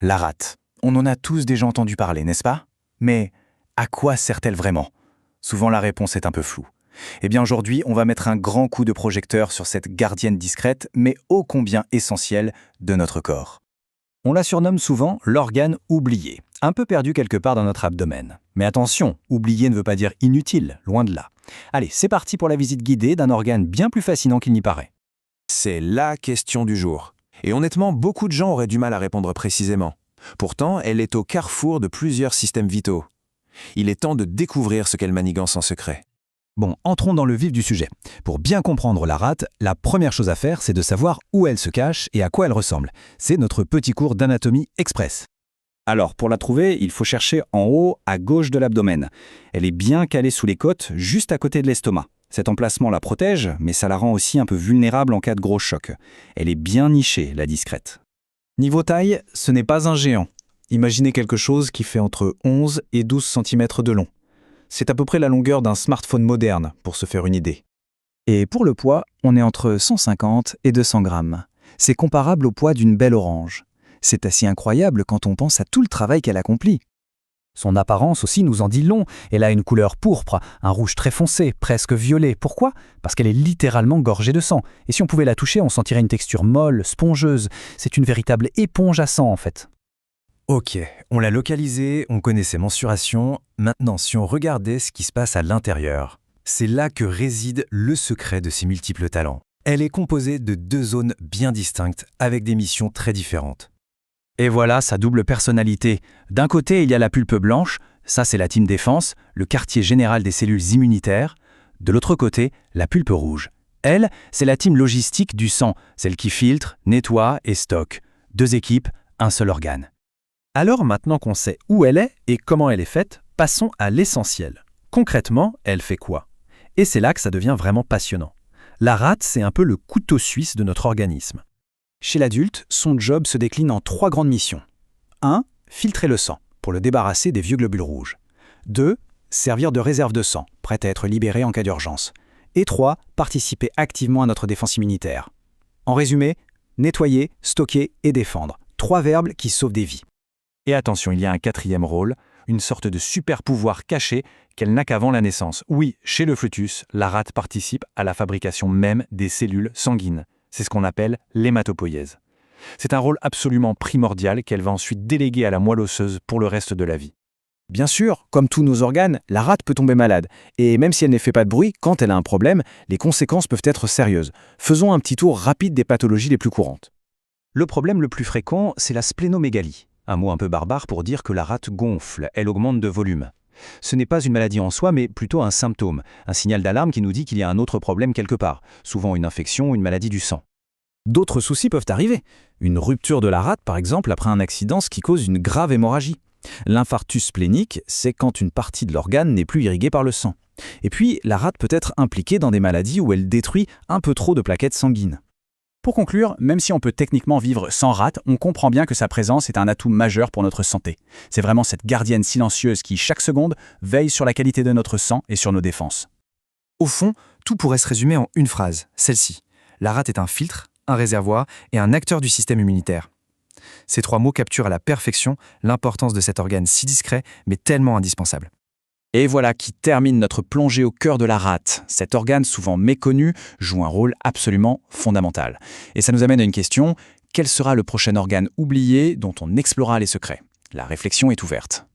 La rate. On en a tous déjà entendu parler, n'est-ce pas? Mais à quoi sert-elle vraiment? Souvent la réponse est un peu floue. Eh bien aujourd'hui, on va mettre un grand coup de projecteur sur cette gardienne discrète, mais ô combien essentielle de notre corps. On la surnomme souvent l'organe oublié, un peu perdu quelque part dans notre abdomen. Mais attention, oublié ne veut pas dire inutile, loin de là. Allez, c'est parti pour la visite guidée d'un organe bien plus fascinant qu'il n'y paraît. C'est la question du jour. Et honnêtement, beaucoup de gens auraient du mal à répondre précisément. Pourtant, elle est au carrefour de plusieurs systèmes vitaux. Il est temps de découvrir ce qu'elle manigance en secret. Bon, entrons dans le vif du sujet. Pour bien comprendre la rate, la première chose à faire, c'est de savoir où elle se cache et à quoi elle ressemble. C'est notre petit cours d'anatomie express. Alors, pour la trouver, il faut chercher en haut, à gauche de l'abdomen. Elle est bien calée sous les côtes, juste à côté de l'estomac. Cet emplacement la protège, mais ça la rend aussi un peu vulnérable en cas de gros choc. Elle est bien nichée, la discrète. Niveau taille, ce n'est pas un géant. Imaginez quelque chose qui fait entre 11 et 12 cm de long. C'est à peu près la longueur d'un smartphone moderne, pour se faire une idée. Et pour le poids, on est entre 150 et 200 grammes. C'est comparable au poids d'une belle orange. C'est assez incroyable quand on pense à tout le travail qu'elle accomplit. Son apparence aussi nous en dit long. Elle a une couleur pourpre, un rouge très foncé, presque violet. Pourquoi? Parce qu'elle est littéralement gorgée de sang. Et si on pouvait la toucher, on sentirait une texture molle, spongeuse. C'est une véritable éponge à sang en fait. Ok, on l'a localisée, on connaît ses mensurations. Maintenant, si on regardait ce qui se passe à l'intérieur, c'est là que réside le secret de ses multiples talents. Elle est composée de deux zones bien distinctes, avec des missions très différentes. Et voilà sa double personnalité. D'un côté, il y a la pulpe blanche, ça c'est la team défense, le quartier général des cellules immunitaires. De l'autre côté, la pulpe rouge. Elle, c'est la team logistique du sang, celle qui filtre, nettoie et stocke. Deux équipes, un seul organe. Alors maintenant qu'on sait où elle est et comment elle est faite, passons à l'essentiel. Concrètement, elle fait quoi? Et c'est là que ça devient vraiment passionnant. La rate, c'est un peu le couteau suisse de notre organisme. Chez l'adulte, son job se décline en 3 grandes missions. 1. Filtrer le sang, pour le débarrasser des vieux globules rouges. 2. Servir de réserve de sang, prête à être libérée en cas d'urgence. Et 3. Participer activement à notre défense immunitaire. En résumé, nettoyer, stocker et défendre. 3 verbes qui sauvent des vies. Et attention, il y a un 4e rôle, une sorte de super pouvoir caché qu'elle n'a qu'avant la naissance. Oui, chez le fœtus, la rate participe à la fabrication même des cellules sanguines. C'est ce qu'on appelle l'hématopoïèse. C'est un rôle absolument primordial qu'elle va ensuite déléguer à la moelle osseuse pour le reste de la vie. Bien sûr, comme tous nos organes, la rate peut tomber malade. Et même si elle ne fait pas de bruit, quand elle a un problème, les conséquences peuvent être sérieuses. Faisons un petit tour rapide des pathologies les plus courantes. Le problème le plus fréquent, c'est la splénomégalie. Un mot un peu barbare pour dire que la rate gonfle, elle augmente de volume. Ce n'est pas une maladie en soi, mais plutôt un symptôme, un signal d'alarme qui nous dit qu'il y a un autre problème quelque part, souvent une infection ou une maladie du sang. D'autres soucis peuvent arriver. Une rupture de la rate, par exemple, après un accident, ce qui cause une grave hémorragie. L'infarctus splénique, c'est quand une partie de l'organe n'est plus irriguée par le sang. Et puis, la rate peut être impliquée dans des maladies où elle détruit un peu trop de plaquettes sanguines. Pour conclure, même si on peut techniquement vivre sans rate, on comprend bien que sa présence est un atout majeur pour notre santé. C'est vraiment cette gardienne silencieuse qui, chaque seconde, veille sur la qualité de notre sang et sur nos défenses. Au fond, tout pourrait se résumer en une phrase, celle-ci. La rate est un filtre, un réservoir et un acteur du système immunitaire. Ces 3 mots capturent à la perfection l'importance de cet organe si discret, mais tellement indispensable. Et voilà qui termine notre plongée au cœur de la rate. Cet organe souvent méconnu joue un rôle absolument fondamental. Et ça nous amène à une question, quel sera le prochain organe oublié dont on explorera les secrets? La réflexion est ouverte.